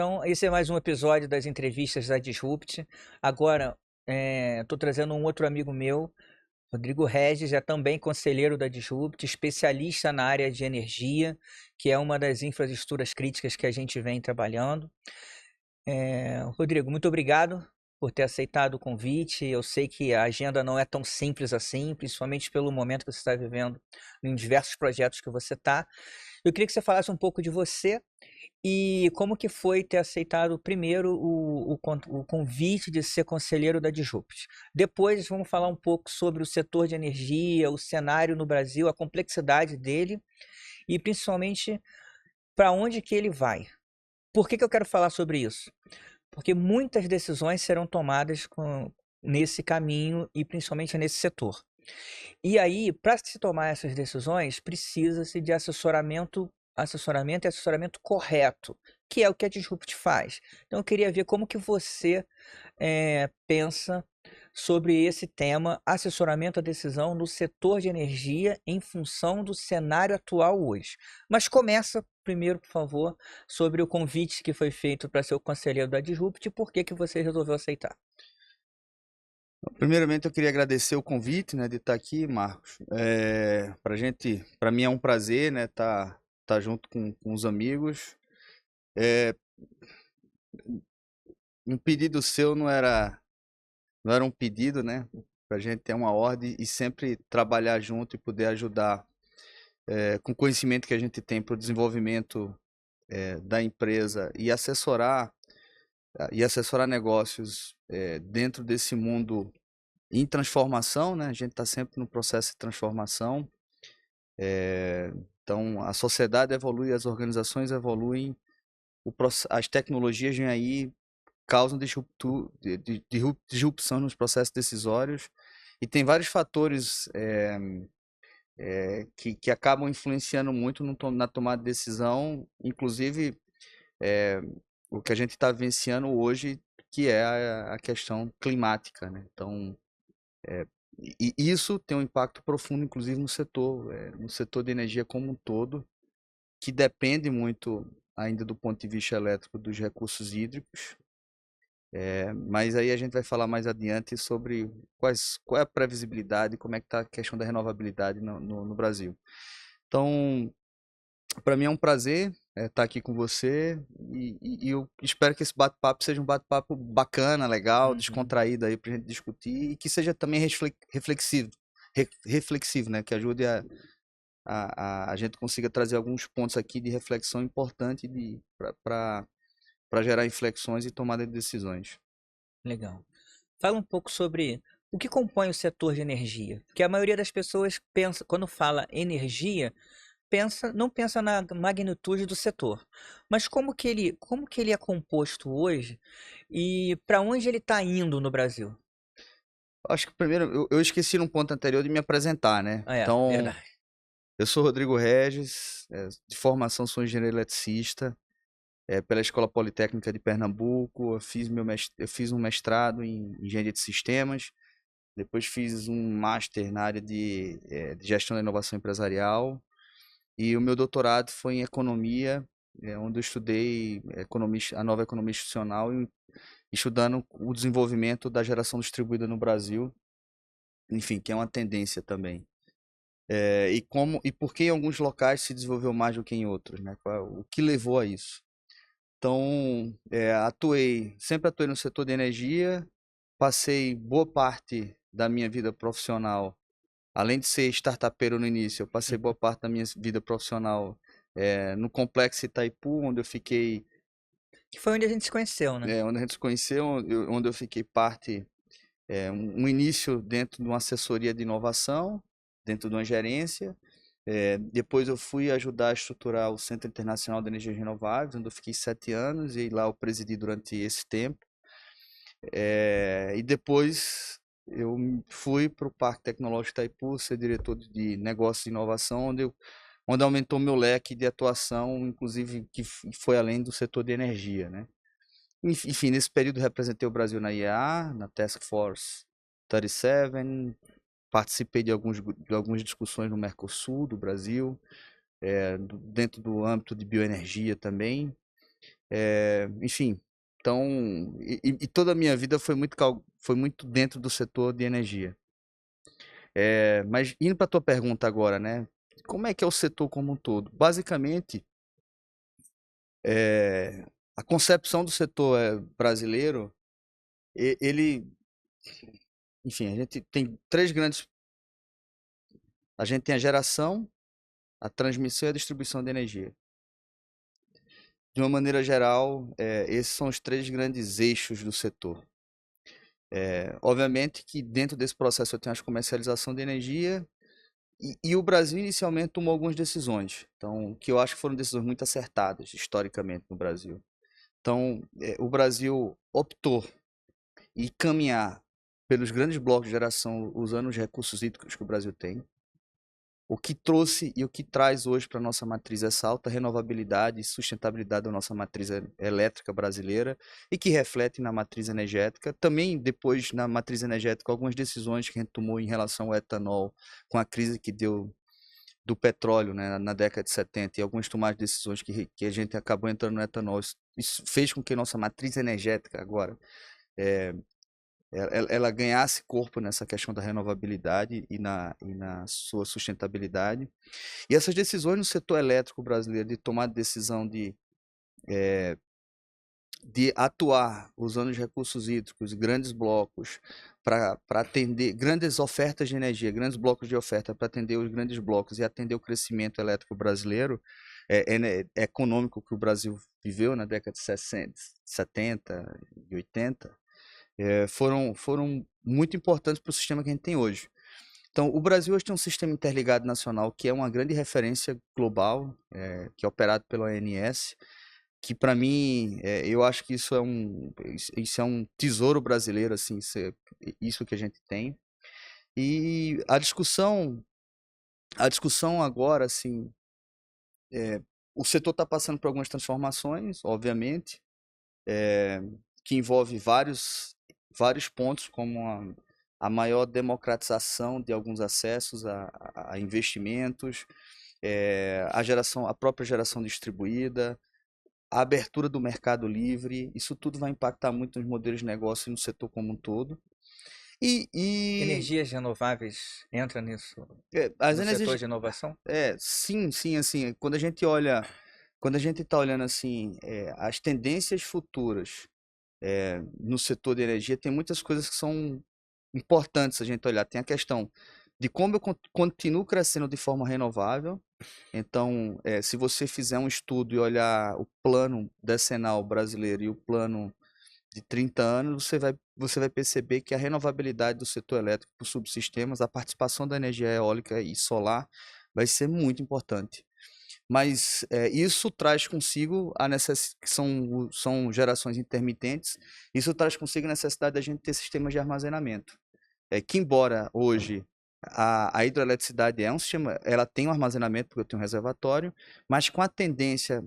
Então esse é mais um episódio das entrevistas da Disrupt. Agora, estou trazendo um outro amigo meu, Rodrigo Regis, é também conselheiro da Disrupt, especialista na área de energia, que é uma das infraestruturas críticas que a gente vem trabalhando. Rodrigo, muito obrigado por ter aceitado o convite. Eu sei que a agenda não é tão simples assim, principalmente pelo momento que você está vivendo em diversos projetos que você está. Eu queria que você falasse um pouco de você e como que foi ter aceitado primeiro o convite de ser conselheiro da Disrupt. Depois vamos falar um pouco sobre o setor de energia, o cenário no Brasil, a complexidade dele e principalmente para onde que ele vai. Por que que eu quero falar sobre isso? Porque muitas decisões serão tomadas nesse caminho e principalmente nesse setor. E aí, para se tomar essas decisões, precisa-se de assessoramento e assessoramento correto, que é o que a Disrupt faz. Então, eu queria ver como que você pensa sobre esse tema, assessoramento à decisão no setor de energia em função do cenário atual hoje. Mas começa primeiro, por favor, sobre o convite que foi feito para ser o conselheiro da Disrupt e por que que você resolveu aceitar. Primeiramente, eu queria agradecer o convite, né, de estar aqui, Marcos. Para mim é um prazer, né, estar junto com os amigos. É, um pedido seu não era um pedido, né? Para a gente ter uma ordem e sempre trabalhar junto e poder ajudar com o conhecimento que a gente tem para o desenvolvimento da empresa e assessorar negócios dentro desse mundo em transformação, né? A gente está sempre no processo de transformação. Então, a sociedade evolui, as organizações evoluem, as tecnologias vêm aí, causam disrupção nos processos decisórios e tem vários fatores que acabam influenciando muito na tomada de decisão, inclusive é, o que a gente está vivenciando hoje, que é a questão climática, né? Então, e isso tem um impacto profundo, inclusive, no setor de energia como um todo, que depende muito ainda do ponto de vista elétrico dos recursos hídricos. Mas aí a gente vai falar mais adiante sobre qual é a previsibilidade, como é que está a questão da renovabilidade no Brasil. Então, para mim é um prazer estar aqui com você e eu espero que esse bate-papo seja um bate-papo bacana, legal, Uhum. descontraído aí para a gente discutir e que seja também reflexivo, né? Que ajude a gente consiga trazer alguns pontos aqui de reflexão importante para gerar inflexões e tomada de decisões. Legal. Fala um pouco sobre o que compõe o setor de energia, porque a maioria das pessoas pensa, quando fala energia, não pensa na magnitude do setor, mas como que ele é composto hoje e para onde ele está indo no Brasil? Acho que primeiro eu esqueci num ponto anterior de me apresentar, né? Então, Verdade. eu sou Rodrigo Regis, de formação sou engenheiro eletricista, pela Escola Politécnica de Pernambuco. Eu fiz um mestrado em engenharia de sistemas, depois fiz um master na área de gestão da inovação empresarial e o meu doutorado foi em economia, onde eu estudei a nova economia institucional e estudando o desenvolvimento da geração distribuída no Brasil, enfim, que é uma tendência também. E por que em alguns locais se desenvolveu mais do que em outros, né? O que levou a isso? Então, sempre atuei no setor de energia, passei boa parte da minha vida profissional, além de ser startupeiro no início, eu passei boa Uhum. parte da minha vida profissional no Complexo Itaipu, onde eu fiquei, Que foi onde a gente se conheceu, né? onde a gente se conheceu, onde eu fiquei parte, um início dentro de uma assessoria de inovação, dentro de uma gerência. Depois eu fui ajudar a estruturar o Centro Internacional de Energias Renováveis, onde eu fiquei 7 anos e lá eu presidi durante esse tempo. E depois eu fui para o Parque Tecnológico Itaipu, ser diretor de negócios e inovação, onde aumentou meu leque de atuação, inclusive que foi além do setor de energia, né? Enfim, nesse período representei o Brasil na IEA, na Task Force 37, participei de algumas discussões no Mercosul do Brasil, dentro do âmbito de bioenergia também. Enfim, então, e toda a minha vida foi muito dentro do setor de energia. Mas indo para a tua pergunta agora, né? Como é que é o setor como um todo? Basicamente, a concepção do setor brasileiro, ele, enfim, a gente tem três grandes. A gente tem a geração, a transmissão e a distribuição de energia. De uma maneira geral, esses são os três grandes eixos do setor. Obviamente que dentro desse processo eu tenho a comercialização de energia e o Brasil inicialmente tomou algumas decisões, então, que eu acho que foram decisões muito acertadas historicamente no Brasil. Então, o Brasil optou em caminhar pelos grandes blocos de geração usando os recursos hídricos que o Brasil tem. O que trouxe e o que traz hoje para a nossa matriz essa alta renovabilidade e sustentabilidade da nossa matriz elétrica brasileira e que reflete na matriz energética. Também depois na matriz energética algumas decisões que a gente tomou em relação ao etanol com a crise que deu do petróleo, né, na década de 70 e algumas tomadas de decisões que a gente acabou entrando no etanol. Isso fez com que nossa matriz energética agora ela ganhasse corpo nessa questão da renovabilidade e na sua sustentabilidade. E essas decisões no setor elétrico brasileiro de tomar decisão de atuar usando os recursos hídricos, grandes blocos, para atender grandes ofertas de energia, grandes blocos de oferta para atender os grandes blocos e atender o crescimento elétrico brasileiro, econômico que o Brasil viveu na década de 60, 70 e 80, foram muito importantes para o sistema que a gente tem hoje. Então, o Brasil hoje tem um sistema interligado nacional que é uma grande referência global, que é operado pela ONS, que para mim, eu acho que isso é um tesouro brasileiro, assim, isso que a gente tem. E a discussão agora, assim, o setor está passando por algumas transformações, obviamente, que envolve vários pontos, como a maior democratização de alguns acessos a investimentos, a própria geração distribuída, a abertura do mercado livre, isso tudo vai impactar muito nos modelos de negócio e no setor como um todo. Energias renováveis entra nisso, As no setor energias, de inovação? sim, assim, quando a gente está olhando assim, as tendências futuras no setor de energia, tem muitas coisas que são importantes a gente olhar. Tem a questão de como eu continuo crescendo de forma renovável. Então, se você fizer um estudo e olhar o plano decenal brasileiro e o plano de 30 anos, você vai perceber que a renovabilidade do setor elétrico por subsistemas, a participação da energia eólica e solar vai ser muito importante. Mas isso traz consigo que são gerações intermitentes, isso traz consigo a necessidade da gente ter sistemas de armazenamento. Que embora hoje a hidroeletricidade é um sistema, ela tem um armazenamento, porque eu tenho um reservatório, mas com a tendência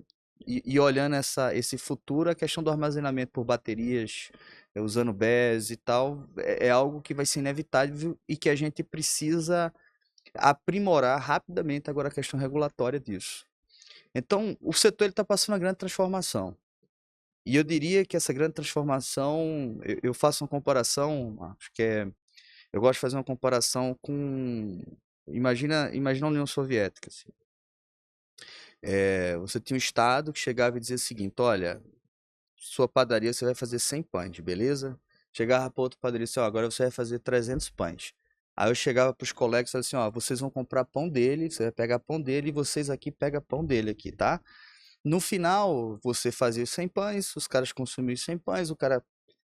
e olhando esse futuro, a questão do armazenamento por baterias, usando BESS e tal, é algo que vai ser inevitável e que a gente precisa aprimorar rapidamente agora a questão regulatória disso. Então, o setor está passando uma grande transformação. E eu diria que essa grande transformação, eu faço uma comparação, acho que eu gosto de fazer uma comparação com, imagina a União Soviética. Assim. Você tinha um Estado que chegava e dizia o seguinte, olha, sua padaria você vai fazer 100 pães, beleza? Chegava para outra padaria e disse, ó, agora você vai fazer 300 pães. Aí eu chegava para os colegas e falava assim, ó, vocês vão comprar pão dele, você vai pegar pão dele e vocês aqui pegam pão dele aqui, tá? No final, você fazia os 100 pães, os caras consumiam os 100 pães, o cara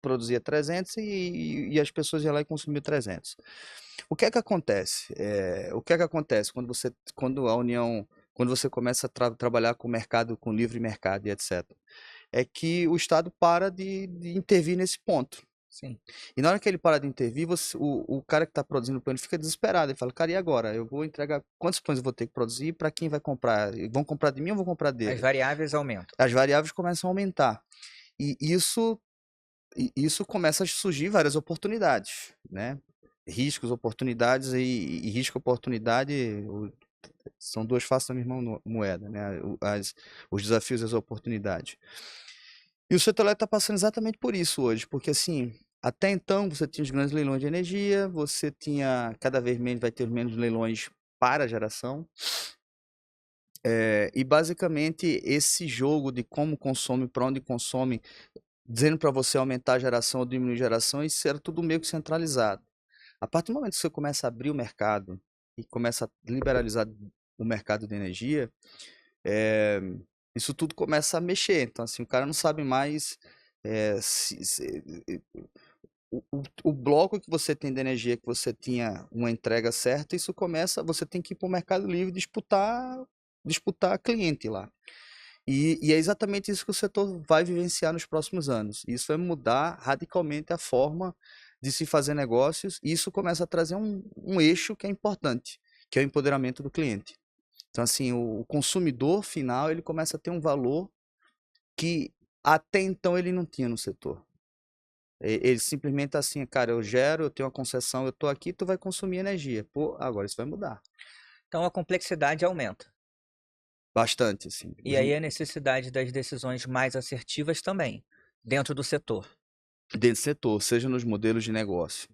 produzia 300 e as pessoas iam lá e consumiam 300. O que é que acontece? O que é que acontece quando você começa a trabalhar com o mercado, com livre mercado e etc. É que o Estado para de intervir nesse ponto. Sim. E na hora que ele para de intervir, o cara que está produzindo o pão ele fica desesperado. Ele fala, cara, e agora? Eu vou entregar quantos pães eu vou ter que produzir? Para quem vai comprar? Vão comprar de mim ou vão comprar As dele? variáveis aumentam. As variáveis começam a aumentar. E isso começa a surgir várias oportunidades, né? Riscos, oportunidades e risco, oportunidade, são duas faces da mesma moeda, né? Os desafios e as oportunidades. E o setor elétrico está passando exatamente por isso hoje, porque assim, até então você tinha os grandes leilões de energia, você tinha, cada vez menos, vai ter menos leilões para geração, e basicamente esse jogo de como consome, para onde consome, dizendo para você aumentar a geração ou diminuir a geração, isso era tudo meio que centralizado. A partir do momento que você começa a abrir o mercado e começa a liberalizar o mercado de energia, é, isso tudo começa a mexer. Então, assim, o cara não sabe mais o bloco que você tem de energia, que você tinha uma entrega certa, isso começa, você tem que ir para o Mercado Livre disputar cliente lá. E é exatamente isso que o setor vai vivenciar nos próximos anos. Isso vai mudar radicalmente a forma de se fazer negócios, e isso começa a trazer um eixo que é importante, que é o empoderamento do cliente. Então, assim, o consumidor final, ele começa a ter um valor que até então ele não tinha no setor. Ele simplesmente assim, cara, eu gero, eu tenho uma concessão, eu tô aqui, tu vai consumir energia. Pô, agora isso vai mudar. Então a complexidade aumenta. Bastante, assim. E aí a necessidade das decisões mais assertivas também, dentro do setor. Dentro do setor, seja nos modelos de negócio.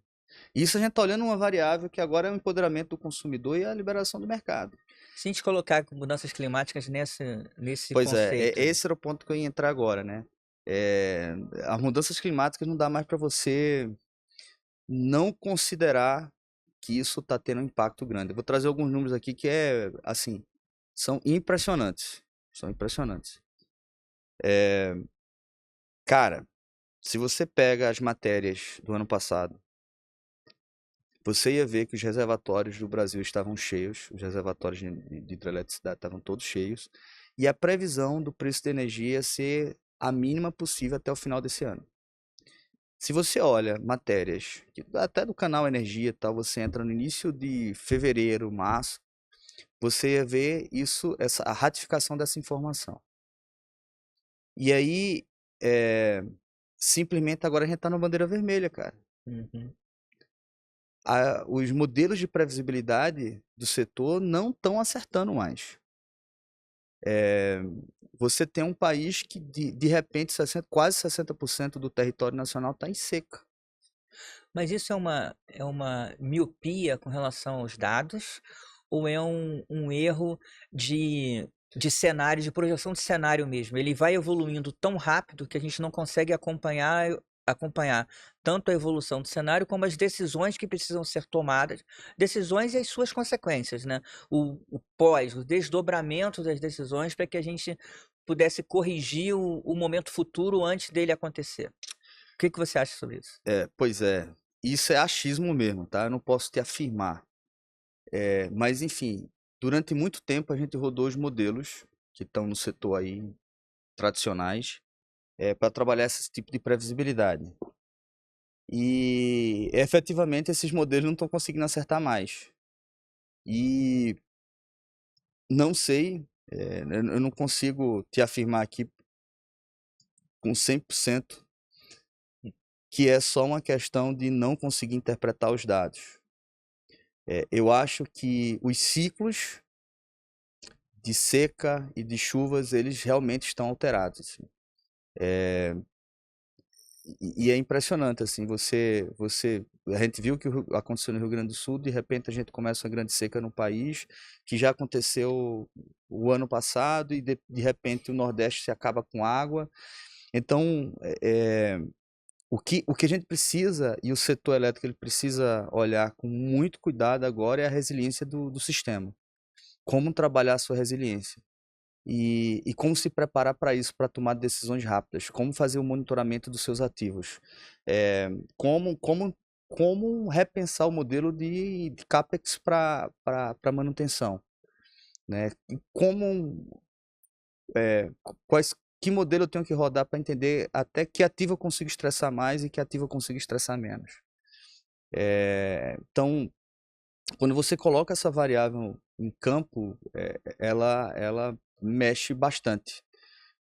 Isso a gente está olhando uma variável que agora é o empoderamento do consumidor e a liberação do mercado. Se a gente colocar mudanças climáticas nesse Pois conceito, esse era o ponto que eu ia entrar agora, né? As mudanças climáticas não dá mais para você não considerar que isso está tendo um impacto grande. Eu vou trazer alguns números aqui que assim, são impressionantes. São impressionantes. Cara, se você pega as matérias do ano passado, você ia ver que os reservatórios do Brasil estavam cheios, os reservatórios de hidroeletricidade estavam todos cheios, e a previsão do preço da energia ia ser a mínima possível até o final desse ano. Se você olha matérias, até do canal Energia e tal, você entra no início de fevereiro, março, você ia ver a ratificação dessa informação. E aí, simplesmente agora a gente está na bandeira vermelha, cara. uhum. Os modelos de previsibilidade do setor não estão acertando mais. Você tem um país que, de repente, quase 60% do território nacional está em seca. Mas isso é uma miopia com relação aos dados ou é um erro de cenário, de projeção de cenário mesmo? Ele vai evoluindo tão rápido que a gente não consegue acompanhar tanto a evolução do cenário como as decisões que precisam ser tomadas, decisões e as suas consequências, né? O desdobramento das decisões para que a gente pudesse corrigir o momento futuro antes dele acontecer. O que você acha sobre isso? Pois é, isso é achismo mesmo, tá? Eu não posso te afirmar. Mas, enfim, durante muito tempo a gente rodou os modelos que estão no setor aí, tradicionais, para trabalhar esse tipo de previsibilidade. E, efetivamente, esses modelos não estão conseguindo acertar mais. E não sei, eu não consigo te afirmar aqui com 100% que é só uma questão de não conseguir interpretar os dados. Eu acho que os ciclos de seca e de chuvas, eles realmente estão alterados, assim. E é impressionante, assim, a gente viu que aconteceu no Rio Grande do Sul, de repente a gente começa uma grande seca no país, que já aconteceu o ano passado, e de repente o Nordeste se acaba com água. Então, o que a gente precisa, e o setor elétrico ele precisa olhar com muito cuidado agora, é a resiliência do sistema. Como trabalhar a sua resiliência. E como se preparar para isso, para tomar decisões rápidas, como fazer o monitoramento dos seus ativos, como repensar o modelo de CAPEX para manutenção, né? E que modelo eu tenho que rodar para entender até que ativo eu consigo estressar mais e que ativo eu consigo estressar menos. Então, quando você coloca essa variável em campo, ela mexe bastante,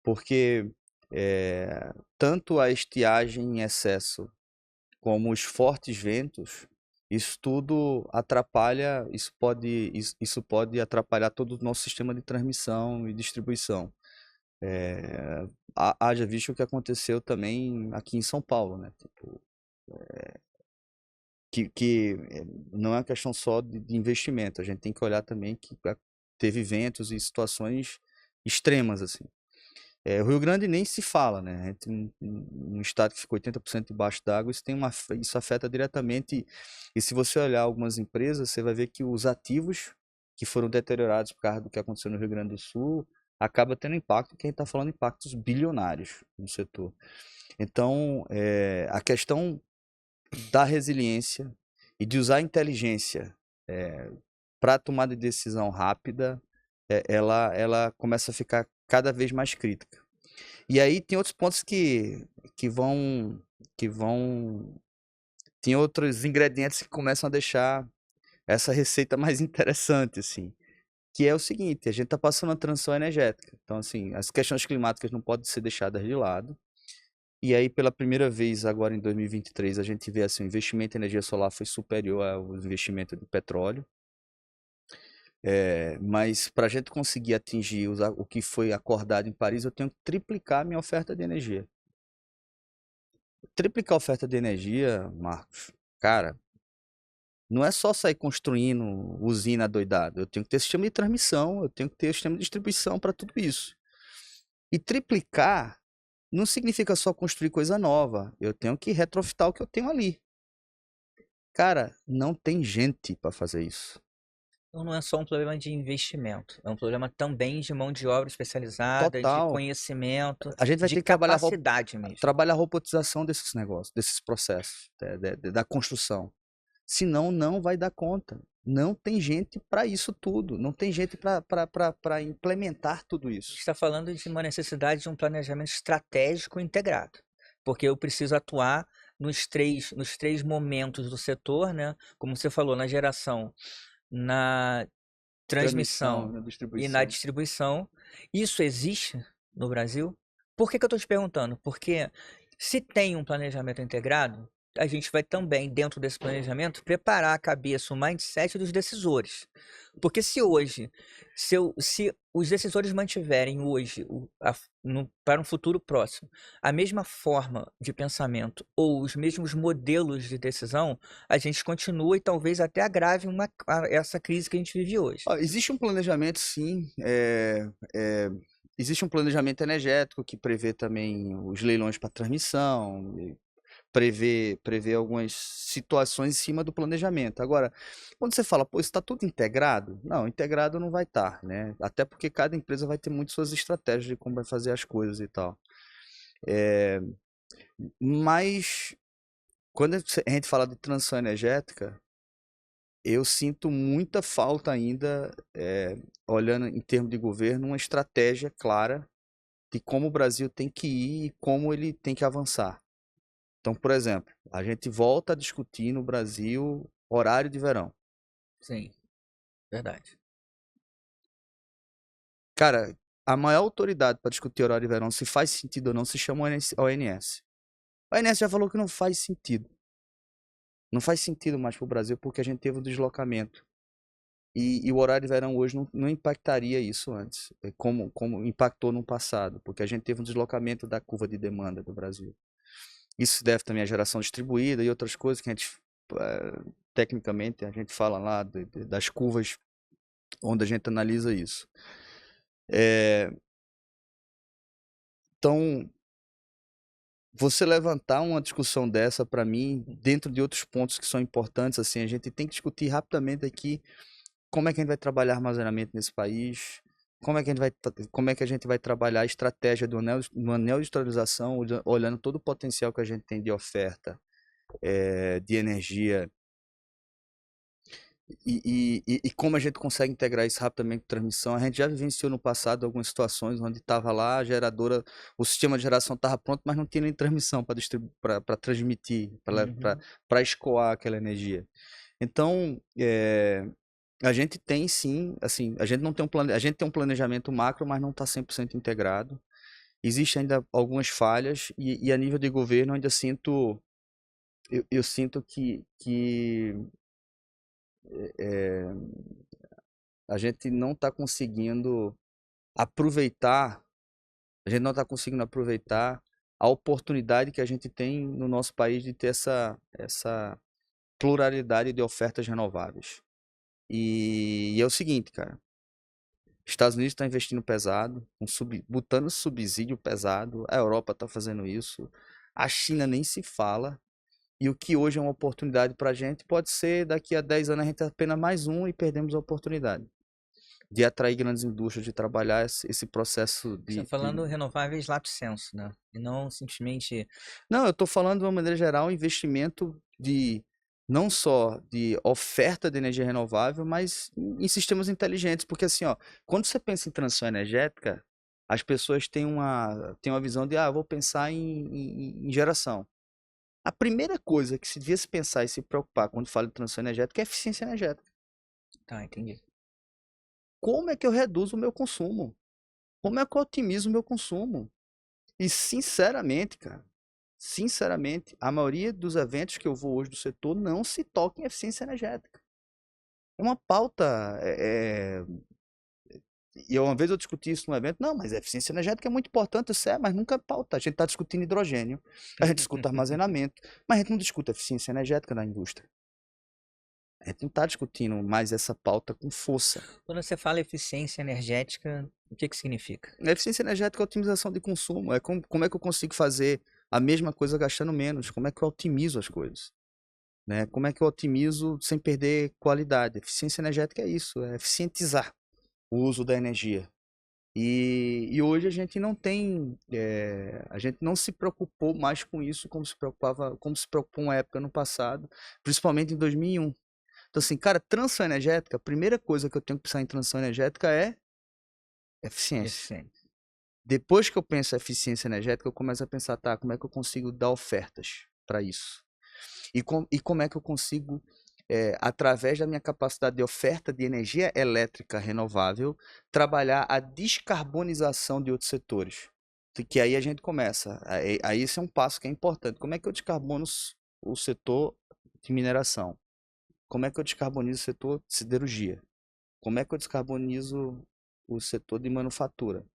porque tanto a estiagem em excesso como os fortes ventos, Isso tudo atrapalha, isso pode atrapalhar todo o nosso sistema de transmissão e distribuição. Haja visto o que aconteceu também aqui em São Paulo, né? Tipo, não é uma questão só de investimento, a gente tem que olhar também que teve eventos e situações extremas, assim. O Rio Grande nem se fala, né? A gente tem um estado que ficou 80% debaixo d'água, isso afeta diretamente. E se você olhar algumas empresas, você vai ver que os ativos que foram deteriorados por causa do que aconteceu no Rio Grande do Sul acaba tendo impacto, que a gente está falando impactos bilionários no setor. Então, a questão da resiliência e de usar a inteligência para tomar de decisão rápida, ela começa a ficar cada vez mais crítica. E aí tem outros pontos que vão, que vão, tem outros ingredientes que começam a deixar essa receita mais interessante, assim. Que é o seguinte, a gente está passando uma transição energética. Então, assim, as questões climáticas não podem ser deixadas de lado. E aí, pela primeira vez, agora em 2023, a gente vê assim, o investimento em energia solar foi superior ao investimento de petróleo. Mas para a gente conseguir atingir o que foi acordado em Paris, eu tenho que triplicar a minha oferta de energia. Triplicar a oferta de energia, Marcos, cara, não é só sair construindo usina doidada. Eu tenho que ter sistema de transmissão, eu tenho que ter sistema de distribuição para tudo isso. E triplicar não significa só construir coisa nova. Eu tenho que retrofitar o que eu tenho ali. Cara, não tem gente para fazer isso. Então não é só um problema de investimento, é um problema também de mão de obra especializada, de Total. conhecimento, A gente vai de ter que capacidade mesmo. trabalhar a robotização desses negócios, desses processos, da construção. Senão, não vai dar conta. Não tem gente para isso tudo. Não tem gente para implementar tudo A isso. gente está falando de uma necessidade de um planejamento estratégico integrado, porque eu preciso atuar nos três momentos do setor, né? Como você falou, na geração, na Transmissão, transmissão na e na distribuição. distribuição. Isso existe no Brasil? Por que que eu estou te perguntando? Porque se tem um planejamento integrado, a gente vai também, dentro desse planejamento, preparar a cabeça, o mindset dos decisores. Porque se hoje, se os decisores mantiverem hoje, para um futuro próximo, a mesma forma de pensamento ou os mesmos modelos de decisão, a gente continua e talvez até agrave essa crise que a gente vive hoje. Ó, existe um planejamento, sim. Existe um planejamento energético que prevê também os leilões para transmissão, e prevê algumas situações em cima do planejamento. Agora, quando você fala, pô, isso está tudo integrado? Não, integrado não vai estar, né? Até porque cada empresa vai ter muito suas estratégias de como vai fazer as coisas e tal. Mas quando a gente fala de transição energética, eu sinto muita falta ainda, olhando em termos de governo, uma estratégia clara de como o Brasil tem que ir e como ele tem que avançar. Então, por exemplo, a gente volta a discutir no Brasil horário de verão. Sim, verdade. Cara, a maior autoridade para discutir horário de verão, se faz sentido ou não, se chama ONS. A ONS já falou que não faz sentido. Não faz sentido mais para o Brasil porque a gente teve um deslocamento. E o horário de verão hoje não impactaria isso antes, como impactou no passado, porque a gente teve um deslocamento da curva de demanda do Brasil. Isso se deve também à geração distribuída e outras coisas que a gente, tecnicamente, a gente fala lá das curvas onde a gente analisa isso. Então, você levantar uma discussão dessa, para mim, dentro de outros pontos que são importantes, assim, a gente tem que discutir rapidamente aqui como é que a gente vai trabalhar armazenamento nesse país, como é que a gente vai trabalhar a estratégia do anel de atualização, olhando todo o potencial que a gente tem de oferta de energia e como a gente consegue integrar isso rapidamente com transmissão. A gente já vivenciou no passado algumas situações onde estava lá a geradora, o sistema de geração estava pronto, mas não tinha nem transmissão para transmitir, Uhum. para escoar aquela energia. Então, a gente tem sim, assim, a gente não tem a gente tem um planejamento macro, mas não está 100% integrado. Existem ainda algumas falhas e a nível de governo eu ainda sinto, eu sinto que é, a gente não está conseguindo aproveitar, a gente não está conseguindo aproveitar a oportunidade que a gente tem no nosso país de ter essa pluralidade de ofertas renováveis. E é o seguinte, cara. Estados Unidos está investindo pesado, botando subsídio pesado. A Europa está fazendo isso. A China nem se fala. E o que hoje é uma oportunidade para a gente, pode ser daqui a 10 anos a gente apenas mais um e perdemos a oportunidade de atrair grandes indústrias, de trabalhar esse processo Você está falando renováveis lato sensu, né? E não simplesmente. Não, eu estou falando de uma maneira geral, investimento de não só de oferta de energia renovável, mas em sistemas inteligentes, porque assim, ó, quando você pensa em transição energética, as pessoas têm uma visão de, eu vou pensar em geração. A primeira coisa que se devia se pensar e se preocupar quando fala de transição energética é eficiência energética. Tá, entendi. Como é que eu reduzo o meu consumo? Como é que eu otimizo o meu consumo? E sinceramente, cara, sinceramente, a maioria dos eventos que eu vou hoje do setor não se toca em eficiência energética. É uma pauta. E uma vez eu discuti isso num evento, não, mas a eficiência energética é muito importante, isso mas nunca é pauta. A gente está discutindo hidrogênio, a gente discute armazenamento, mas a gente não discute eficiência energética na indústria. A gente não está discutindo mais essa pauta com força. Quando você fala eficiência energética, o que significa? A eficiência energética é a otimização de consumo. É como é que eu consigo fazer a mesma coisa gastando menos? Como é que eu otimizo as coisas? Né? Como é que eu otimizo sem perder qualidade? Eficiência energética é isso, é eficientizar o uso da energia. E hoje a gente não tem, a gente não se preocupou mais com isso como se preocupou uma época no passado, principalmente em 2001. Então assim, cara, transição energética, a primeira coisa que eu tenho que pensar em transição energética é eficiência. Eficiente. Depois que eu penso em eficiência energética, eu começo a pensar, tá, como é que eu consigo dar ofertas para isso? E como é que eu consigo, através da minha capacidade de oferta de energia elétrica renovável, trabalhar a descarbonização de outros setores? Que aí a gente começa. Aí esse é um passo que é importante. Como é que eu descarbono o setor de mineração? Como é que eu descarbonizo o setor de siderurgia? Como é que eu descarbonizo o setor de manufatura?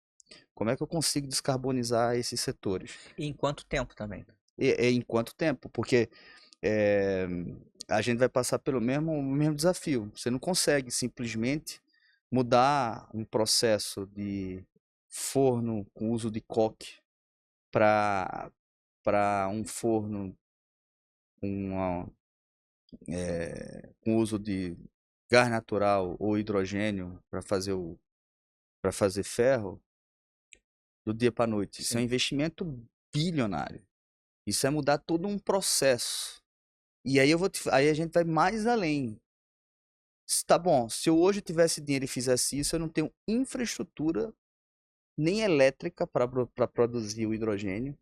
Como é que eu consigo descarbonizar esses setores? E em quanto tempo também? Em quanto tempo? Porque é, a gente vai passar pelo mesmo desafio. Você não consegue simplesmente mudar um processo de forno com uso de coque para um forno com uso de gás natural ou hidrogênio para fazer ferro do dia para a noite. Isso é um Sim. investimento bilionário. Isso é mudar todo um processo. E aí a gente vai mais além. Tá bom, se eu hoje tivesse dinheiro e fizesse isso, eu não tenho infraestrutura nem elétrica para produzir o hidrogênio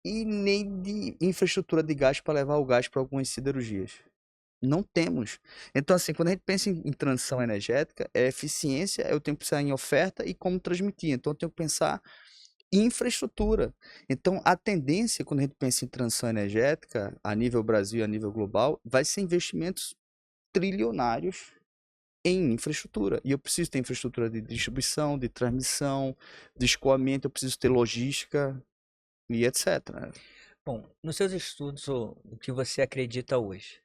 e nem de infraestrutura de gás para levar o gás para algumas siderurgias. Não temos. Então, assim, quando a gente pensa em transição energética, é eficiência, eu tenho que pensar em oferta e como transmitir. Então, eu tenho que pensar em infraestrutura. Então, a tendência, quando a gente pensa em transição energética, a nível Brasil e a nível global, vai ser investimentos trilionários em infraestrutura. E eu preciso ter infraestrutura de distribuição, de transmissão, de escoamento, eu preciso ter logística e etc. Bom, nos seus estudos, o que você acredita hoje?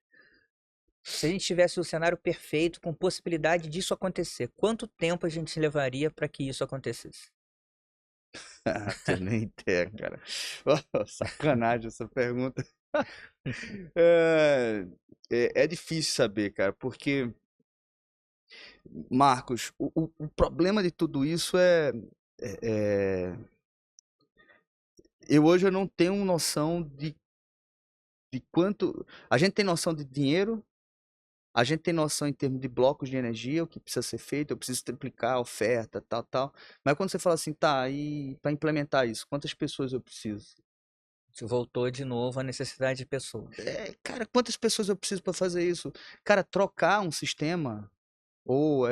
Se a gente tivesse o cenário perfeito, com possibilidade disso acontecer, quanto tempo a gente levaria para que isso acontecesse? Tu nem ideia, cara. Sacanagem essa pergunta. É difícil saber, cara, porque, Marcos, o problema de tudo isso é, eu não tenho noção de quanto. A gente tem noção de dinheiro, a gente tem noção em termos de blocos de energia, o que precisa ser feito, eu preciso triplicar a oferta, tal, tal. Mas quando você fala assim, tá, e para implementar isso, quantas pessoas eu preciso? Você voltou de novo à necessidade de pessoas. Cara, quantas pessoas eu preciso para fazer isso? Cara, trocar um sistema ou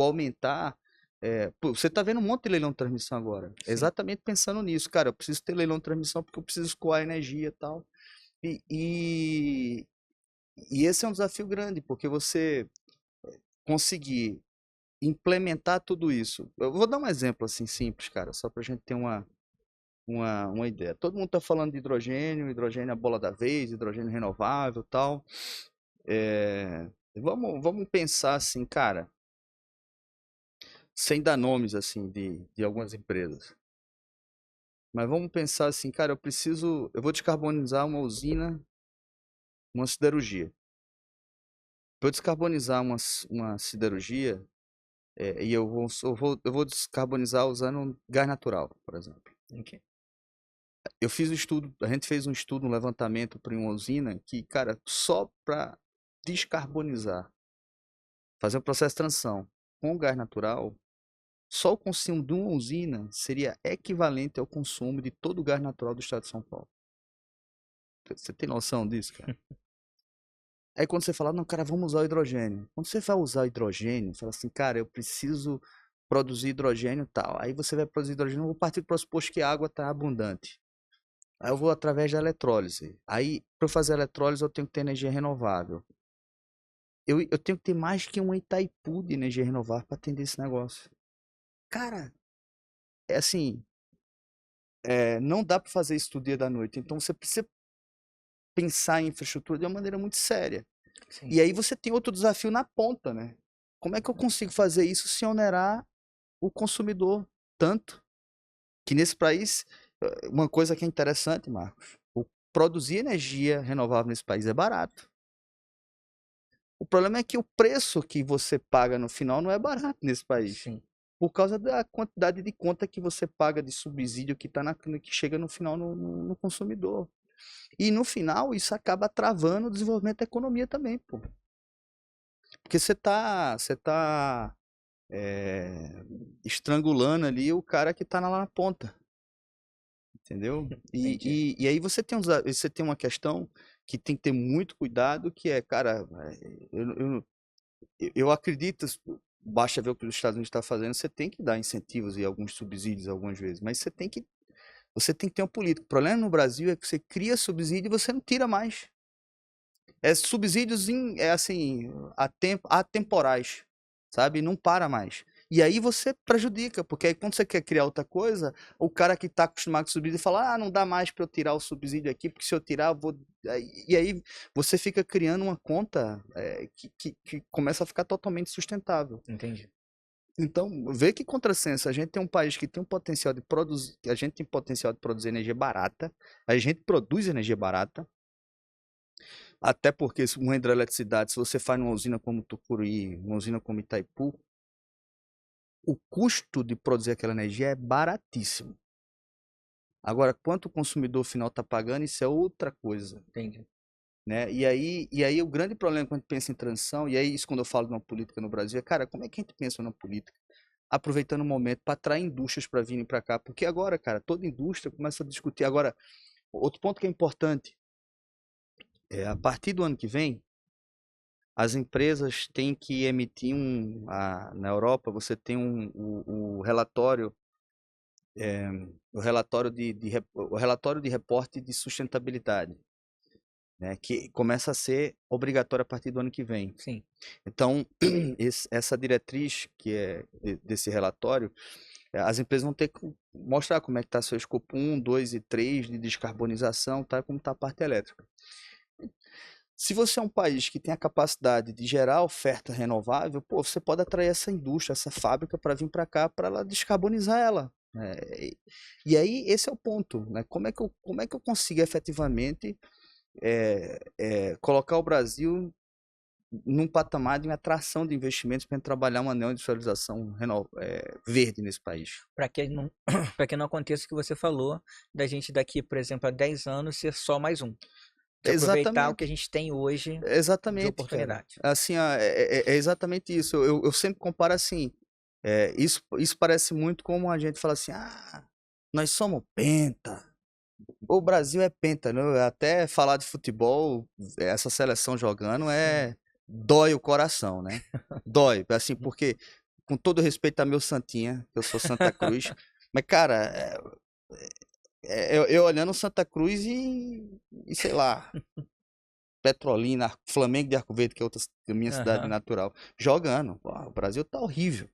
aumentar. Você tá vendo um monte de leilão de transmissão agora. Sim. Exatamente pensando nisso. Cara, eu preciso ter leilão de transmissão porque eu preciso escoar energia e tal. E E esse é um desafio grande, porque você conseguir implementar tudo isso. Eu vou dar um exemplo assim simples, cara, só para a gente ter uma ideia. Todo mundo está falando de hidrogênio, hidrogênio é a bola da vez, hidrogênio renovável e tal. Vamos pensar assim, cara, sem dar nomes assim de algumas empresas. Mas vamos pensar assim, cara, eu vou descarbonizar uma usina, uma siderurgia. Para eu descarbonizar uma siderurgia, e eu vou descarbonizar usando gás natural, por exemplo. Ok. Eu fiz um estudo, a gente fez um estudo, um levantamento para uma usina que, cara, só para descarbonizar, fazer um processo de transição com gás natural, só o consumo de uma usina seria equivalente ao consumo de todo o gás natural do estado de São Paulo. Você tem noção disso, cara? Aí quando você fala, não, cara, vamos usar o hidrogênio. Quando você vai usar o hidrogênio, fala assim, cara, eu preciso produzir hidrogênio e tal. Aí você vai produzir hidrogênio, eu vou partir do pressuposto que a água está abundante. Aí eu vou através da eletrólise. Aí, para eu fazer a eletrólise, eu tenho que ter energia renovável. Eu tenho que ter mais que um Itaipu de energia renovável para atender esse negócio. Cara, é assim, não dá para fazer isso do dia da noite. Então você precisa pensar em infraestrutura de uma maneira muito séria. Sim. E aí você tem outro desafio na ponta, né? Como é que eu consigo fazer isso sem onerar o consumidor tanto? Que nesse país, uma coisa que é interessante, Marcos, produzir energia renovável nesse país é barato. O problema é que o preço que você paga no final não é barato nesse país. Sim. Por causa da quantidade de conta que você paga de subsídio que chega no final no consumidor. E no final isso acaba travando o desenvolvimento da economia também, pô. Porque você tá estrangulando ali o cara que tá lá na ponta. Entendeu? Entendi. E aí você tem uma questão que tem que ter muito cuidado, que é, cara, eu acredito, basta ver o que os Estados Unidos está fazendo, você tem que dar incentivos e alguns subsídios algumas vezes, mas você tem que ter uma política. O problema no Brasil é que você cria subsídio e você não tira mais. Subsídios assim, atemporais, sabe? Não para mais. E aí você prejudica, porque aí quando você quer criar outra coisa, o cara que está acostumado com subsídio fala, não dá mais para eu tirar o subsídio aqui, porque se eu tirar, eu vou. E aí você fica criando uma conta que começa a ficar totalmente sustentável. Entendi. Então, vê que contrassenso. A gente tem um país que tem um potencial de produzir, a gente tem potencial de produzir energia barata, a gente produz energia barata, até porque uma hidroeletricidade, se você faz numa usina como Tucuruí, uma usina como Itaipu, o custo de produzir aquela energia é baratíssimo. Agora, quanto o consumidor final está pagando, isso é outra coisa. Entendi. Né? E aí o grande problema quando a gente pensa em transição, e aí isso quando eu falo de uma política no Brasil, é, cara, como é que a gente pensa numa política? Aproveitando o momento para atrair indústrias para virem para cá. Porque agora, cara, toda indústria começa a discutir. Agora, outro ponto que é importante, a partir do ano que vem, as empresas têm que emitir na Europa você tem o relatório, o relatório de reporte de sustentabilidade, né, que começa a ser obrigatório a partir do ano que vem. Sim. Então, essa diretriz que é desse relatório, as empresas vão ter que mostrar como é que está seu escopo 1, 2 e 3 de descarbonização, tá, como está a parte elétrica. Se você é um país que tem a capacidade de gerar oferta renovável, pô, você pode atrair essa indústria, essa fábrica para vir para cá, para ela descarbonizar ela. E aí esse é o ponto, né? Como é que eu consigo efetivamente colocar o Brasil num patamar de atração de investimentos para trabalhar uma neoindustrialização verde nesse país? Para que não, para que não aconteça o que você falou, da gente daqui, por exemplo, a 10 anos ser só mais um. De aproveitar o que a Exatamente. gente tem hoje de Exatamente, cara. oportunidade. Assim, é exatamente isso. Eu sempre comparo assim. Isso parece muito como a gente fala assim: nós somos penta. O Brasil é penta, né? Até falar de futebol, essa seleção jogando Sim. dói o coração, né? Dói, assim, porque com todo respeito a meu Santinha, que eu sou Santa Cruz, mas cara, eu olhando Santa Cruz e sei lá. Petrolina, Flamengo de Arco Verde, que é outra minha cidade Aham. natural, jogando. Pô, o Brasil tá horrível.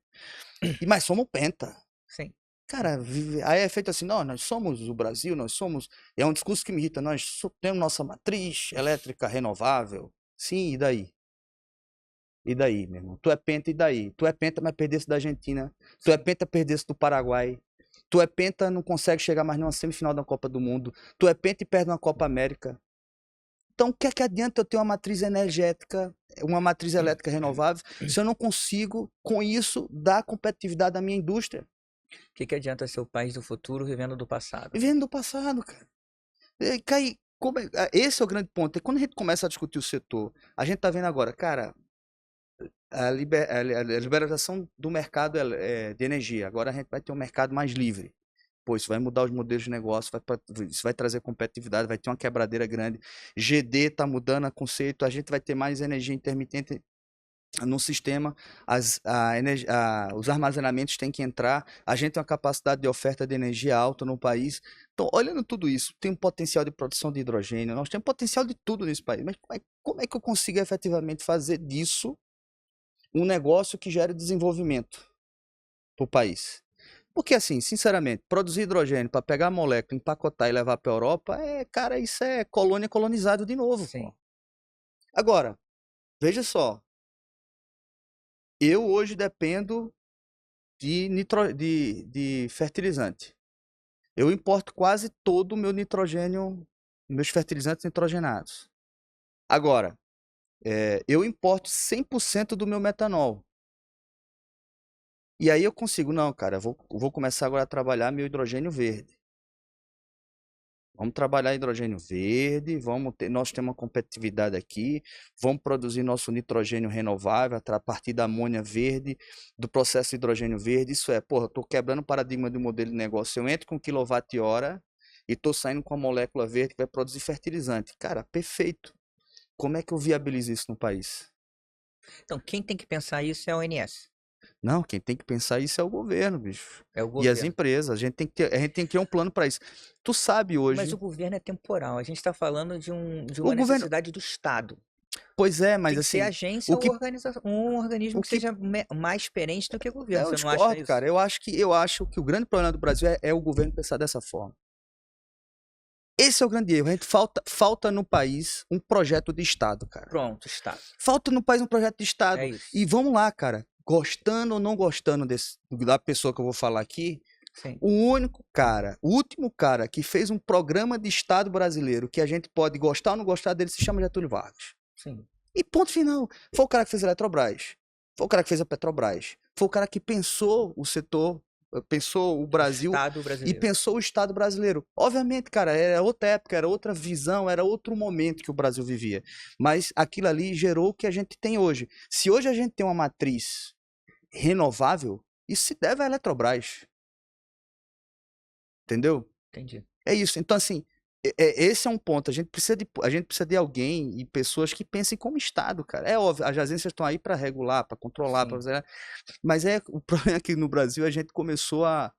Mas somos penta. Sim. Cara, aí é feito assim, não, nós somos o Brasil, nós somos. É um discurso que me irrita, nós temos nossa matriz elétrica renovável. Sim, e daí? E daí, meu irmão? Tu é penta, e daí? Tu é penta, mas perdesse da Argentina. Tu é penta, perdesse do Paraguai. Tu é penta, não consegue chegar mais numa semifinal da Copa do Mundo. Tu é penta e perde uma Copa América. Então, o que é que adianta eu ter uma matriz energética, uma matriz elétrica renovável, se eu não consigo, com isso, dar competitividade à minha indústria? O que que adianta ser o país do futuro vivendo do passado? Vivendo do passado, cara. Cai, esse é o grande ponto. E quando a gente começa a discutir o setor, a gente tá vendo agora, cara, a liberação do mercado de energia. Agora a gente vai ter um mercado mais livre. Pô, isso vai mudar os modelos de negócio, isso vai trazer competitividade, vai ter uma quebradeira grande. GD está mudando o conceito, a gente vai ter mais energia intermitente no sistema, os armazenamentos têm que entrar, a gente tem uma capacidade de oferta de energia alta no país. Então, olhando tudo isso, tem um potencial de produção de hidrogênio, nós temos potencial de tudo nesse país, mas como é que eu consigo efetivamente fazer disso um negócio que gere desenvolvimento para o país? Porque, assim, sinceramente, produzir hidrogênio para pegar a molécula, empacotar e levar para a Europa, cara, isso é colônia colonizado de novo. Sim. Pô. Agora, veja só, eu hoje dependo de fertilizante. Eu importo quase todo o meu nitrogênio, meus fertilizantes nitrogenados. Agora, eu importo 100% do meu metanol. E aí eu consigo, não, cara, eu vou começar agora a trabalhar meu hidrogênio verde. Vamos trabalhar hidrogênio verde, nós temos uma competitividade aqui, vamos produzir nosso nitrogênio renovável a partir da amônia verde, do processo de hidrogênio verde. Isso é, porra, eu estou quebrando o paradigma do modelo de negócio. Eu entro com quilowatt-hora e estou saindo com a molécula verde que vai produzir fertilizante. Cara, perfeito. Como é que eu viabilizo isso no país? Então, quem tem que pensar isso é a ONS. Não, quem tem que pensar isso é o governo, bicho. É o E as governo. empresas. A gente tem que criar um plano para isso. Tu sabe Mas hoje. o governo é temporal. A gente está falando de O uma governo. necessidade do Estado. Pois é, mas Tem que ser assim. agência O ou que, organização, um organismo o que que seja mais perene do que o governo. Eu Você não acha discordo, isso? cara. Eu acho que o grande problema do Brasil é o governo pensar dessa forma. Esse é o grande erro. A gente falta no país um projeto de Estado, cara. Pronto, Estado. Falta no país um projeto de Estado. É isso. E vamos lá, cara. Gostando ou não gostando da pessoa que eu vou falar aqui, Sim. o último cara que fez um programa de Estado brasileiro que a gente pode gostar ou não gostar dele se chama Getúlio Vargas. Sim. E ponto final. Foi o cara que fez a Eletrobras. Foi o cara que fez a Petrobras. Foi o cara que pensou o setor, pensou o Brasil Estado e brasileiro. pensou o Estado brasileiro. Obviamente, cara, era outra época, era outra visão, era outro momento que o Brasil vivia. Mas aquilo ali gerou o que a gente tem hoje. Se hoje a gente tem uma matriz renovável, isso se deve à Eletrobras. Entendeu? Entendi. É isso. Então, assim, esse é um ponto. A gente precisa de alguém e pessoas que pensem como Estado, cara. É óbvio, as agências estão aí para regular, para controlar, para Sim. fazer. Mas o problema é que no Brasil a gente começou a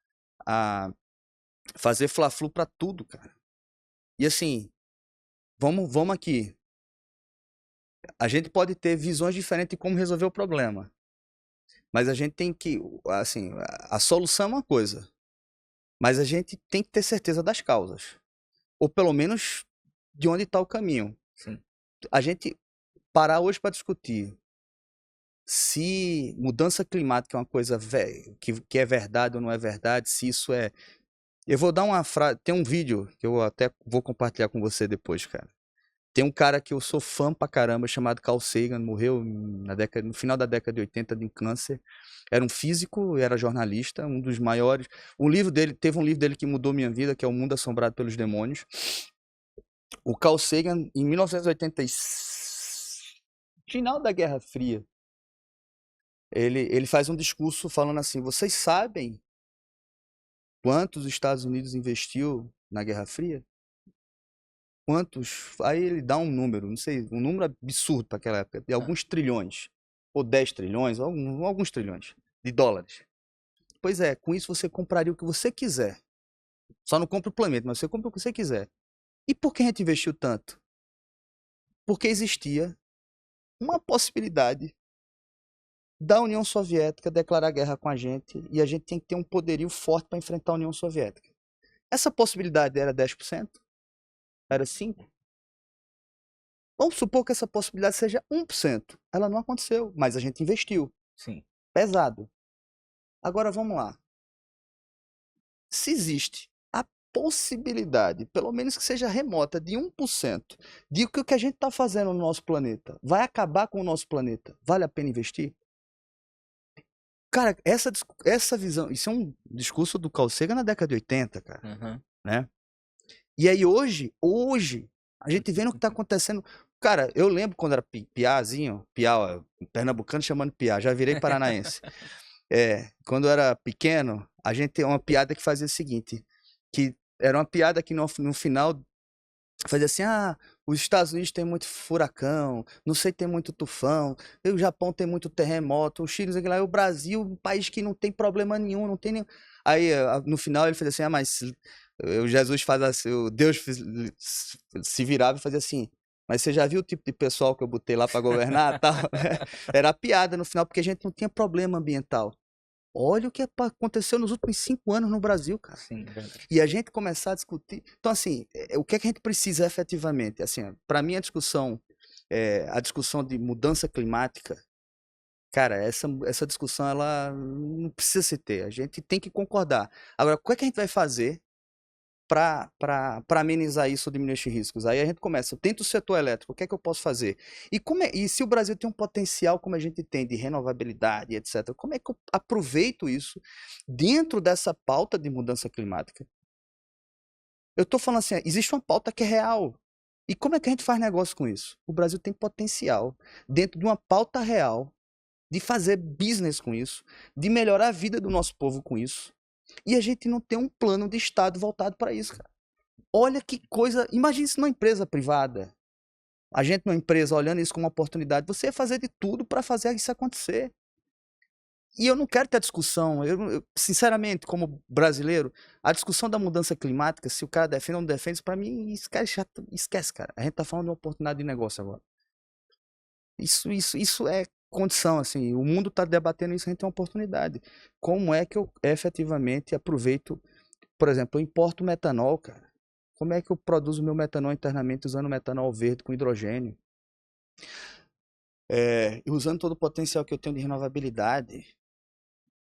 fazer fla-flu para tudo, cara. E assim, vamos aqui. A gente pode ter visões diferentes de como resolver o problema. Mas a gente tem que, assim, a solução é uma coisa. Mas a gente tem que ter certeza das causas. Ou pelo menos de onde está o caminho. Sim. A gente parar hoje para discutir se mudança climática é uma coisa que é verdade ou não é verdade, se isso é. Eu vou dar uma frase. Tem um vídeo que eu até vou compartilhar com você depois, cara. Tem um cara que eu sou fã pra caramba, chamado Carl Sagan, morreu no final da década de 80 de câncer. Era um físico, era jornalista, um dos maiores. Teve um livro dele que mudou minha vida, que é O Mundo Assombrado pelos Demônios. O Carl Sagan, em 1986, final da Guerra Fria, ele faz um discurso falando assim: vocês sabem quanto os Estados Unidos investiu na Guerra Fria? Quantos? Aí ele dá um número, não sei, um número absurdo para aquela época, de alguns trilhões, ou 10 trilhões, alguns trilhões de dólares. Pois é, com isso você compraria o que você quiser. Só não compra o planeta, mas você compra o que você quiser. E por que a gente investiu tanto? Porque existia uma possibilidade da União Soviética declarar guerra com a gente e a gente tem que ter um poderio forte para enfrentar a União Soviética. Essa possibilidade era 10%? Era 5%? Vamos supor que essa possibilidade seja 1%. Ela não aconteceu, mas a gente investiu. Sim. Pesado. Agora vamos lá. Se existe a possibilidade, pelo menos que seja remota, de 1%, de que o que a gente está fazendo no nosso planeta vai acabar com o nosso planeta, vale a pena investir? Cara, essa visão, isso é um discurso do Carl Sagan na década de 80, cara, né? E aí hoje, a gente vendo o que tá acontecendo. Cara, eu lembro quando era piazinho, piá, pernambucano chamando piá, já virei paranaense. Quando eu era pequeno, a gente tem uma piada que fazia o seguinte, que era uma piada que no final fazia assim, os Estados Unidos tem muito furacão, não sei, tem muito tufão, e o Japão tem muito terremoto, o Chile, lá, e o Brasil, um país que não tem problema nenhum, não tem nenhum. Aí, no final, ele fez assim, mas o Jesus faz assim, o Deus se virava e fazia assim, mas você já viu o tipo de pessoal que eu botei lá para governar? Tal? Era a piada no final, porque a gente não tinha problema ambiental. Olha o que aconteceu nos últimos 5 anos no Brasil, cara. Sim, verdade. E a gente começar a discutir. Então, assim, o que é que a gente precisa efetivamente? Assim, para mim, a discussão de mudança climática, cara, essa discussão, ela não precisa se ter. A gente tem que concordar. Agora, o que é que a gente vai fazer para amenizar isso ou diminuir esses riscos? Aí a gente começa, tenta o setor elétrico, o que é que eu posso fazer? E se o Brasil tem um potencial como a gente tem de renovabilidade, etc., como é que eu aproveito isso dentro dessa pauta de mudança climática? Eu estou falando assim, existe uma pauta que é real. E como é que a gente faz negócio com isso? O Brasil tem potencial, dentro de uma pauta real, de fazer business com isso, de melhorar a vida do nosso povo com isso. E a gente não tem um plano de Estado voltado para isso, cara. Olha que coisa. Imagine isso numa empresa privada. A gente numa empresa olhando isso como uma oportunidade, você ia fazer de tudo para fazer isso acontecer. E eu não quero ter discussão. Sinceramente, como brasileiro, a discussão da mudança climática, se o cara defende ou não defende, para mim, esquece, cara. A gente tá falando de uma oportunidade de negócio agora. Isso é condição, assim. O mundo tá debatendo isso, a gente tem uma oportunidade. Como é que eu efetivamente aproveito, por exemplo, eu importo metanol, cara. Como é que eu produzo meu metanol internamente usando metanol verde com hidrogênio? Usando todo o potencial que eu tenho de renovabilidade.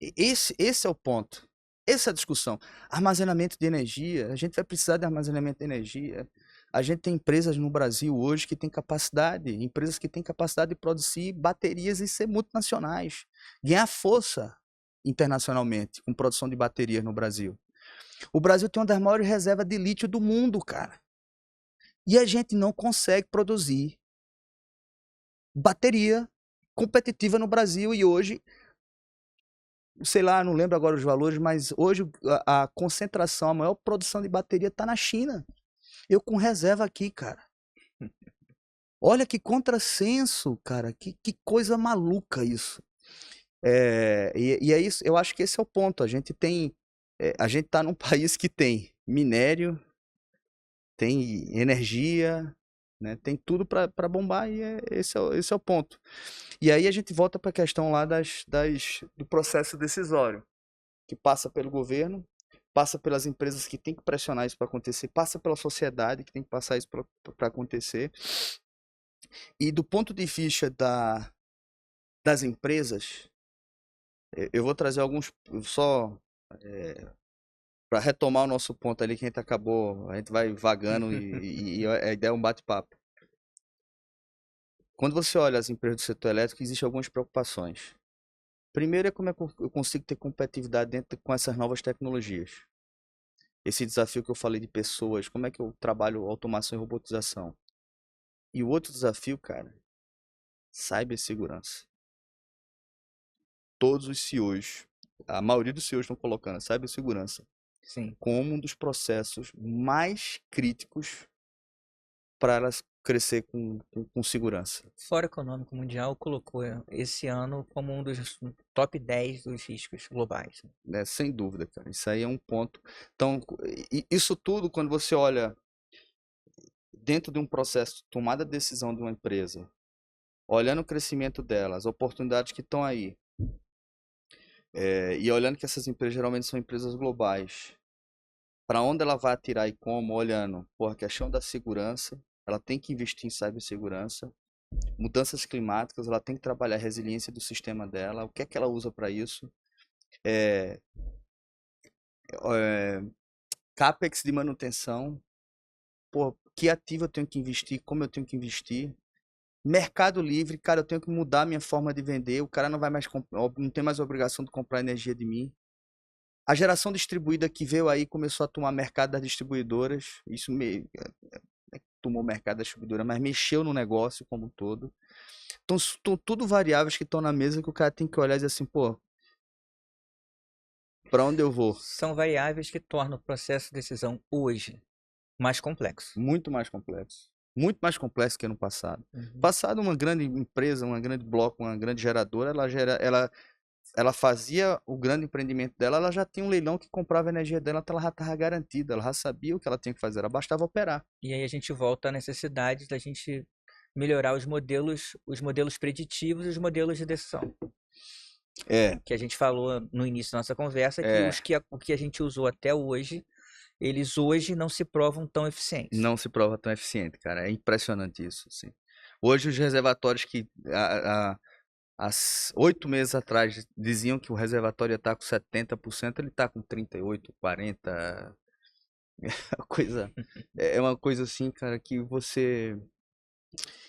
Esse é o ponto. Essa é a discussão. Armazenamento de energia. A gente vai precisar de armazenamento de energia. A gente tem empresas no Brasil hoje que têm capacidade, empresas que têm capacidade de produzir baterias e ser multinacionais. Ganhar força internacionalmente com produção de baterias no Brasil. O Brasil tem uma das maiores reservas de lítio do mundo, cara. E a gente não consegue produzir bateria competitiva no Brasil. E hoje, sei lá, não lembro agora os valores, mas hoje a concentração, a maior produção de bateria está na China. Eu com reserva aqui, cara. Olha que contrassenso, cara. Que coisa maluca isso. E é isso, eu acho que esse é o ponto. A gente está num país que tem minério, tem energia, né, tem tudo para bombar e esse é o ponto. E aí a gente volta para a questão lá do processo decisório, que passa pelo governo, passa pelas empresas que tem que pressionar isso para acontecer, passa pela sociedade que tem que passar isso para acontecer. E do ponto de vista das empresas, eu vou trazer alguns só para retomar o nosso ponto ali que a gente vai vagando e a ideia é um bate-papo. Quando você olha as empresas do setor elétrico, existem algumas preocupações. Primeiro é como é que eu consigo ter competitividade com essas novas tecnologias. Esse desafio que eu falei de pessoas, como é que eu trabalho automação e robotização. E o outro desafio, cara, cibersegurança. Todos os CEOs, a maioria dos CEOs estão colocando a cibersegurança como um dos processos mais críticos para elas crescer com segurança. O Fórum Econômico Mundial colocou esse ano como um dos top 10 dos riscos globais. Sem dúvida, cara. Isso aí é um ponto. Então, isso tudo, quando você olha dentro de um processo de tomada de decisão de uma empresa, olhando o crescimento dela, as oportunidades que estão aí, e olhando que essas empresas geralmente são empresas globais, para onde ela vai atirar e como, olhando, a questão da segurança, ela tem que investir em cibersegurança, mudanças climáticas, ela tem que trabalhar a resiliência do sistema dela, o que é que ela usa para isso, é, CAPEX de manutenção, que ativo eu tenho que investir, como eu tenho que investir. Mercado Livre, cara, eu tenho que mudar a minha forma de vender, o cara não vai mais não tem mais a obrigação de comprar energia de mim. A geração distribuída que veio aí começou a tomar mercado das distribuidoras, isso tomou o mercado da distribuidora, mas mexeu no negócio como um todo. Então, tudo variáveis que estão na mesa que o cara tem que olhar e dizer assim, para onde eu vou? São variáveis que tornam o processo de decisão hoje mais complexo. Muito mais complexo. Muito mais complexo que no passado. Uhum. Passado, uma grande empresa, uma grande bloco, uma grande geradora, ela fazia o grande empreendimento dela, ela já tinha um leilão que comprava a energia dela, então ela já estava garantida, ela já sabia o que ela tinha que fazer, ela bastava operar. E aí a gente volta à necessidade da gente melhorar os modelos preditivos e os modelos de decisão. Que a gente falou no início da nossa conversa, que o que a gente usou até hoje, eles hoje não se provam tão eficientes. Não se prova tão eficiente, cara. É impressionante isso, assim. Hoje os reservatórios que há 8 meses atrás diziam que o reservatório ia estar com 70%, ele está com 38%, 40%. É uma coisa assim, cara, que você...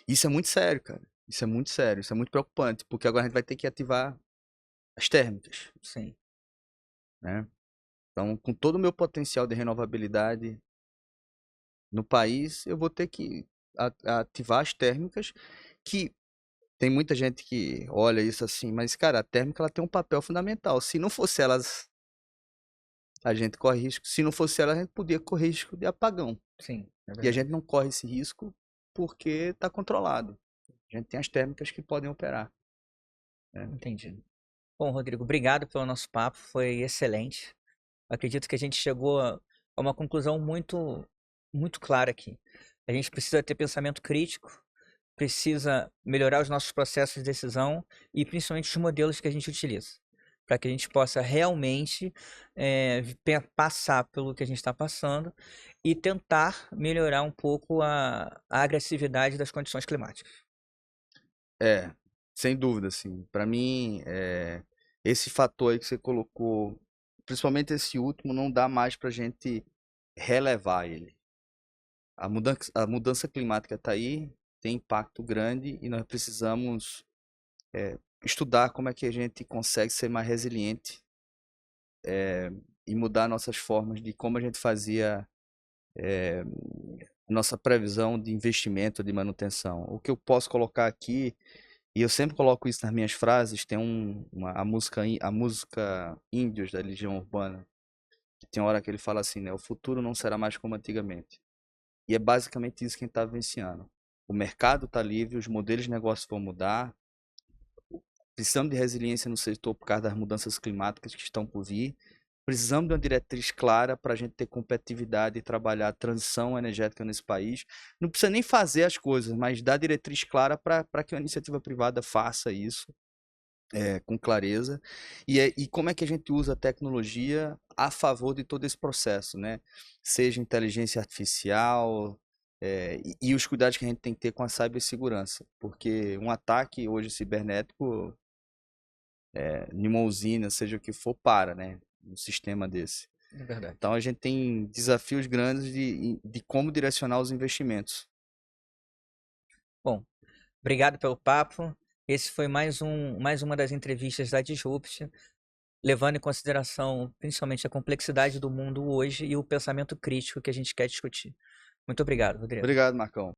Isso é muito sério, cara. Isso é muito sério, isso é muito preocupante, porque agora a gente vai ter que ativar as térmicas. Sim. Né? Então, com todo o meu potencial de renovabilidade no país, eu vou ter que ativar as térmicas, que tem muita gente que olha isso assim, mas, cara, a térmica ela tem um papel fundamental. Se não fosse elas, a gente corre risco. Se não fosse ela, a gente podia correr risco de apagão. Sim, E a gente não corre esse risco porque está controlado. A gente tem as térmicas que podem operar. Entendi. Bom, Rodrigo, obrigado pelo nosso papo, foi excelente. Acredito que a gente chegou a uma conclusão muito, muito clara aqui. A gente precisa ter pensamento crítico, precisa melhorar os nossos processos de decisão e principalmente os modelos que a gente utiliza, para que a gente possa realmente passar pelo que a gente está passando e tentar melhorar um pouco a agressividade das condições climáticas. Sem dúvida, assim. Para mim, esse fator aí que você colocou, principalmente esse último, não dá mais para a gente relevar ele. A mudança climática está aí, tem impacto grande e nós precisamos estudar como é que a gente consegue ser mais resiliente e mudar nossas formas de como a gente fazia nossa previsão de investimento, de manutenção. O que eu posso colocar aqui, e eu sempre coloco isso nas minhas frases, tem a música Índios da Legião Urbana, que tem uma hora que ele fala assim, né? O futuro não será mais como antigamente. E é basicamente isso que a gente está vivenciando. O mercado está livre, os modelos de negócio vão mudar. Precisamos de resiliência no setor por causa das mudanças climáticas que estão por vir. Precisamos de uma diretriz clara para a gente ter competitividade e trabalhar a transição energética nesse país. Não precisa nem fazer as coisas, mas dar diretriz clara para que a iniciativa privada faça isso com clareza. E como é que a gente usa a tecnologia a favor de todo esse processo, né? Seja inteligência artificial e os cuidados que a gente tem que ter com a cibersegurança. Porque um ataque hoje cibernético em uma usina, seja o que for, né? Um sistema desse. É verdade. Então a gente tem desafios grandes de como direcionar os investimentos. Bom, obrigado pelo papo. Esse foi mais uma das entrevistas da Disrupt, levando em consideração principalmente a complexidade do mundo hoje e o pensamento crítico que a gente quer discutir. Muito obrigado, Rodrigo. Obrigado, Marcão.